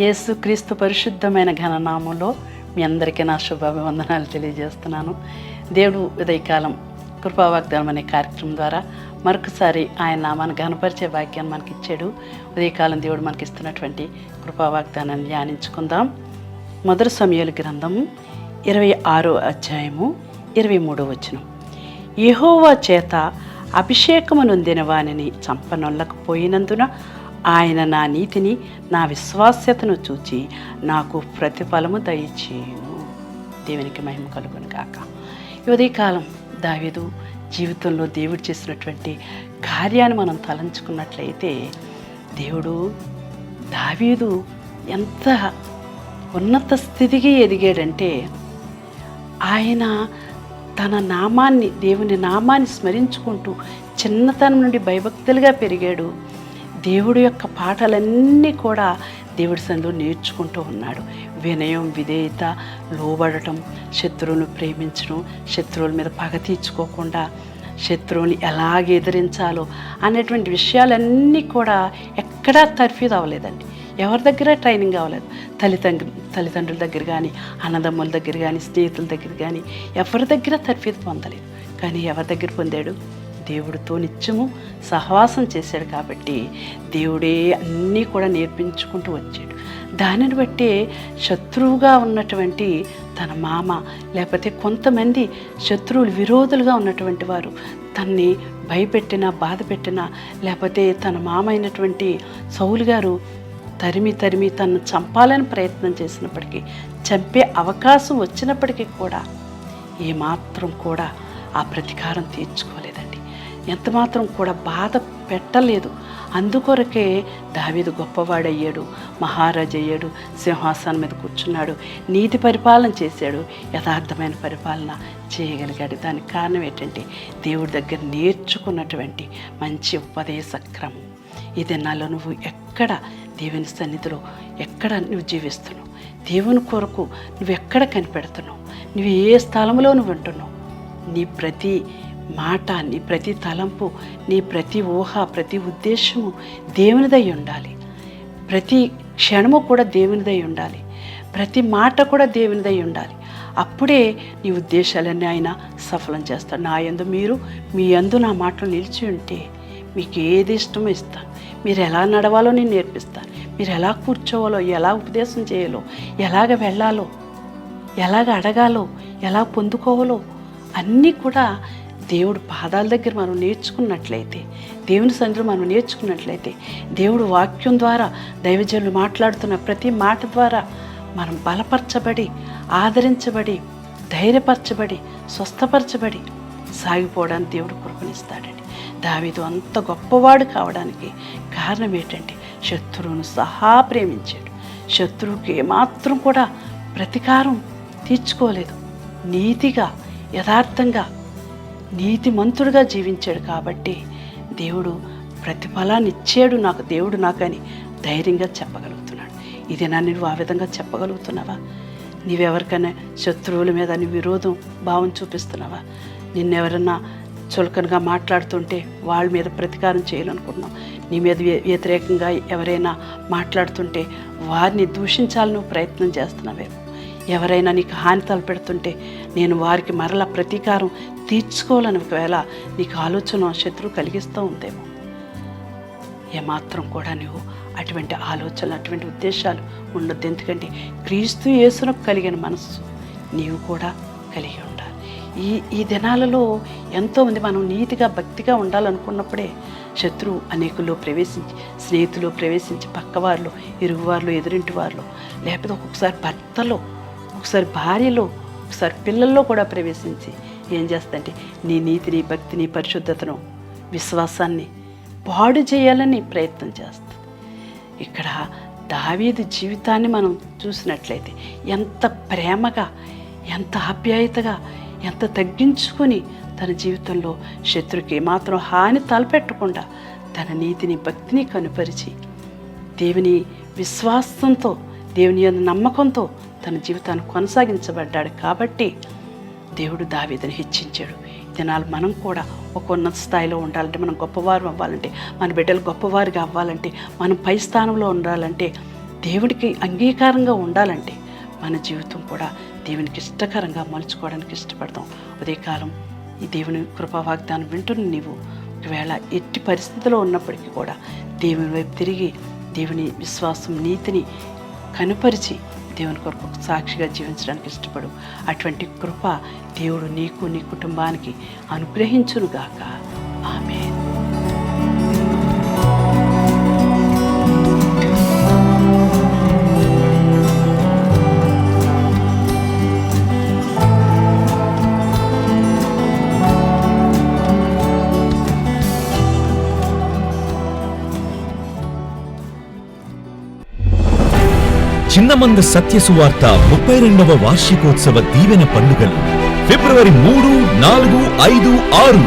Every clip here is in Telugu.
యేసుక్రీస్తు పరిశుద్ధమైన ఘననామంలో మీ అందరికీ నా శుభాభివందనాలు తెలియజేస్తున్నాను. దేవుడు ఉదయకాలం కృపావాగ్దానం అనే కార్యక్రమం ద్వారా మరొకసారి ఆయన నామాన్ని ఘనపరిచే భాగ్యాన్ని మనకి ఇచ్చాడు. ఉదయకాలం దేవుడు మనకి ఇస్తున్నటువంటి కృపావాగ్దానాన్ని ధ్యానించుకుందాం. మొదటి సమూయేలు గ్రంథము 26వ అధ్యాయము 23వ వచనం. యెహోవా చేత అభిషేకము నొందిన వానిని చంపనొల్లకపోయినందున ఆయన నా నీతిని నా విశ్వాస్యతను చూచి నాకు ప్రతిఫలము దయచేయును. దేవునికి మహిమ కలుగును గాక. ఈ ఉదయకాలం దావీదు జీవితంలో దేవుడు చేసినటువంటి కార్యాన్ని మనం తలంచుకున్నట్లయితే దేవుడు దావీదు ఎంత ఉన్నత స్థితికి ఎదిగాడంటే ఆయన తన నామాన్ని దేవుని నామాన్ని స్మరించుకుంటూ చిన్నతనం నుండి భయభక్తులుగా పెరిగాడు. దేవుడి యొక్క పాఠాలన్నీ కూడా దేవుడి సన్నిధిలో నేర్చుకుంటూ ఉన్నాడు. వినయం, విధేయత, లోబడటం, శత్రువులను ప్రేమించడం, శత్రువుల మీద పగ తీర్చుకోకుండా శత్రువుని ఎలాగ ఎదిరించాలో అనేటువంటి విషయాలన్నీ కూడా ఎక్కడా తర్ఫీదు అవ్వలేదండి. ఎవరి దగ్గర ట్రైనింగ్ అవ్వలేదు. తల్లిదండ్రుల దగ్గర కానీ, అన్నదమ్ముల దగ్గర కానీ, స్నేహితుల దగ్గర కానీ ఎవరి దగ్గర తర్ఫీదు పొందలేదు. కానీ ఎవరి దగ్గర పొందాడు? దేవుడితో నిత్యము సహవాసం చేశాడు కాబట్టి దేవుడే అన్నీ కూడా నేర్పించుకుంటూ వచ్చాడు. దానిని బట్టి శత్రువుగా ఉన్నటువంటి తన మామ, లేకపోతే కొంతమంది శత్రువులు విరోధులుగా ఉన్నటువంటి వారు తన్ని భయపెట్టినా, బాధ పెట్టినా, లేకపోతే తన మామ అయినటువంటి సౌలు గారు తరిమి తన్ను చంపాలని ప్రయత్నం చేసినప్పటికీ, చంపే అవకాశం వచ్చినప్పటికీ కూడా ఏమాత్రం కూడా ఆ ప్రతీకారం తీర్చుకోలేదండి. ఎంతమాత్రం కూడా బాధ పెట్టలేదు. అందుకొరకే దావీదు గొప్పవాడయ్యాడు, మహారాజు అయ్యాడు, సింహాసనం మీద కూర్చున్నాడు, నీతి పరిపాలన చేశాడు, యథార్థమైన పరిపాలన చేయగలిగాడు. దానికి కారణం ఏంటంటే దేవుడి దగ్గర నేర్చుకున్నటువంటి మంచి ఉపదేశ క్రమం. ఈ దినాల్లో నువ్వు ఎక్కడ దేవుని సన్నిధిలో ఎక్కడ నువ్వు జీవిస్తున్నావు, దేవుని కొరకు నువ్వు ఎక్కడ కనిపెడుతున్నావు, నువ్వు ఏ స్థలంలో నువ్వు ఉంటున్నావు, నీ ప్రతి మాట, నీ ప్రతి తలంపు, నీ ప్రతి ఊహ, ప్రతి ఉద్దేశము దేవునిదై ఉండాలి. ప్రతి క్షణము కూడా దేవునిదై ఉండాలి. ప్రతి మాట కూడా దేవునిదై ఉండాలి. అప్పుడే నీ ఉద్దేశాలన్నీ ఆయన సఫలం చేస్తాడు. నా యందు మీరు, మీ యందు నా మాటలు నిలిచి ఉంటే మీకు ఏది ఇష్టమో ఇస్తాను. మీరు ఎలా నడవాలో నేను నేర్పిస్తాను. మీరు ఎలా కూర్చోవాలో, ఎలా ఉపదేశం చేయాలో, ఎలాగ వెళ్ళాలో, ఎలాగ అడగాలో, ఎలా పొందుకోవాలో అన్నీ కూడా దేవుడు పాదాల దగ్గర మనం నేర్చుకున్నట్లయితే, దేవుని సన్నిధిలో మనం నేర్చుకున్నట్లయితే, దేవుడు వాక్యం ద్వారా దైవజనులు మాట్లాడుతున్న ప్రతి మాట ద్వారా మనం బలపరచబడి, ఆదరించబడి, ధైర్యపరచబడి, స్వస్థపరచబడి సాగిపోవడానికి దేవుడు కృపణిస్తాడండి. దావీదు అంత గొప్పవాడు కావడానికి కారణం ఏంటంటే శత్రువును సహా ప్రేమించాడు. శత్రువుకి ఏమాత్రం కూడా ప్రతీకారం తీర్చుకోలేదు. నీతిగా, యథార్థంగా, నీతిమంతుడుగా జీవించాడు కాబట్టి దేవుడు ప్రతిఫలాన్ని ఇచ్చాడు. దేవుడు నాకని ధైర్యంగా చెప్పగలుగుతున్నాడు. ఇది నువ్వు ఆ విధంగా చెప్పగలుగుతున్నావా? నీవెవరికైనా శత్రువుల మీద నీ విరోధం భావం చూపిస్తున్నావా? నిన్నెవరన్నా చులకనగా మాట్లాడుతుంటే వాళ్ళ మీద ప్రతీకారం చేయాలనుకుంటున్నావు. నీ మీద వ్యతిరేకంగా ఎవరైనా మాట్లాడుతుంటే వారిని దూషించాలని నువ్వు ప్రయత్నం చేస్తున్నావేమో. ఎవరైనా నీకు హాని తలపెడుతుంటే నేను వారికి మరలా ప్రతీకారం తీర్చుకోవాలని ఒకవేళ నీకు ఆలోచన శత్రువు కలిగిస్తూ ఉందేమో. ఏమాత్రం కూడా నువ్వు అటువంటి ఆలోచనలు, అటువంటి ఉద్దేశాలు ఉండొద్దు. ఎందుకంటే క్రీస్తు యేసునకు కలిగిన మనస్సు నీవు కూడా కలిగి ఉండాలి. ఈ దినాలలో ఎంతోమంది మనం నీతిగా, భక్తిగా ఉండాలనుకున్నప్పుడే శత్రువు అనేకుల్లో ప్రవేశించి, స్నేహితులు ప్రవేశించి, పక్కవారిలో, ఇరుగువారిలో, ఎదురింటి వారిలో, లేకపోతే ఒక్కొక్కసారి భర్తలో, ఒకసారి భార్యలో, ఒకసారి పిల్లల్లో కూడా ప్రవేశించి ఏం చేస్తుందంటే నీ నీతిని, భక్తిని, పరిశుద్ధతను, విశ్వాసాన్ని పాడు చేయాలని ప్రయత్నం చేస్తుంది. ఇక్కడ దావీదు జీవితాన్ని మనం చూసినట్లయితే ఎంత ప్రేమగా, ఎంత ఆప్యాయతగా, ఎంత తగ్గించుకొని తన జీవితంలో శత్రుకి మాత్రం హాని తలపెట్టకుండా తన నీతిని, భక్తిని కనుపరిచి దేవుని విశ్వాసంతో, దేవుని యందు నమ్మకంతో తన జీవితాన్ని కొనసాగించబడ్డాడు. కాబట్టి దేవుడు దావీదుని హెచ్చించాడు. దినాలు మనం కూడా ఒక ఉన్నత స్థాయిలో ఉండాలంటే, మనం గొప్పవారు అవ్వాలంటే, మన బిడ్డలు గొప్పవారుగా అవ్వాలంటే, మనం పై స్థానంలో ఉండాలంటే దేవుడికి అంగీకారంగా ఉండాలంటే మన జీవితం కూడా దేవునికి ఇష్టకరంగా మలుచుకోవడానికి ఇష్టపడతాం. ఉదయకాలం ఈ దేవుని కృపా వాగ్దానం వింటున్న నీవు ఒకవేళ ఎట్టి పరిస్థితిలో ఉన్నప్పటికీ కూడా దేవుని వైపు తిరిగి దేవుని విశ్వాసం నీతిని కనుపరిచి దేవుని కొరకు సాక్షిగా జీవించడానికి ఇష్టపడు. అటువంటి కృప దేవుడు నీకు నీ కుటుంబానికి అనుగ్రహించునుగాక. ఆమేన్. చిన్నమంద సత్య సువార్త 32వ వార్షికోత్సవ దీవెన పండుగలు ఫిబ్రవరి 3, 4, 5, 6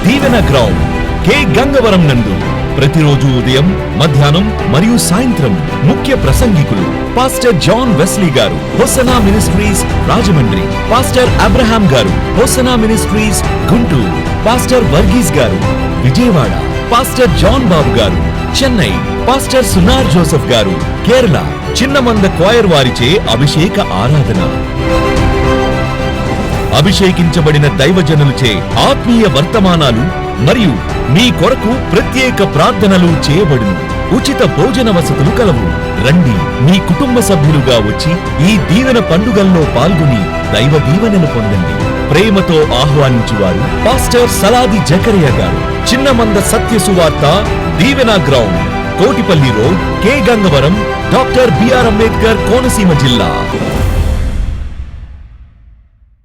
దీవెన గ్రౌండ్ కె గంగవరం నందు ప్రతిరోజు ఉదయం, మధ్యాహ్నం మరియు సాయంత్రం. ముఖ్య ప్రసంగికులు పాస్టర్ జాన్ వెస్లీ గారు, Hosanna ministries Rajahmundry. Pastor Abraham గారు, Hosanna ministries Guntur. Pastor Varghese గారు, విజయవాడ. పాస్టర్ జాన్ బాబు గారు, చెన్నై. పాస్టర్ సునార్ జోసెఫ్ గారు, కేరళ. చిన్నమంద క్వైర్ వారిచే అభిషేక ఆరాధన. అభిషేకించబడిన దైవజనులచే ఆత్మీయ వర్తమానాలు మరియు మీ కొరకు ప్రత్యేక ప్రార్థనలు చేయబడును. ఉచిత భోజన వసతులు కలవు. రండి, మీ కుటుంబ సభ్యులుగా వచ్చి ఈ దీవెన పండుగల్లో పాల్గొని దైవ దీవెనలు పొందండి. ప్రేమతో ఆహ్వానించువారు పాస్టర్ సలాది జకరియా గారు. Chinnamanda Satya Suvartha Deevena ground, Kotipalli road, K Gangavaram, doctor BR Ambedkar, Konaseema జిల్లా.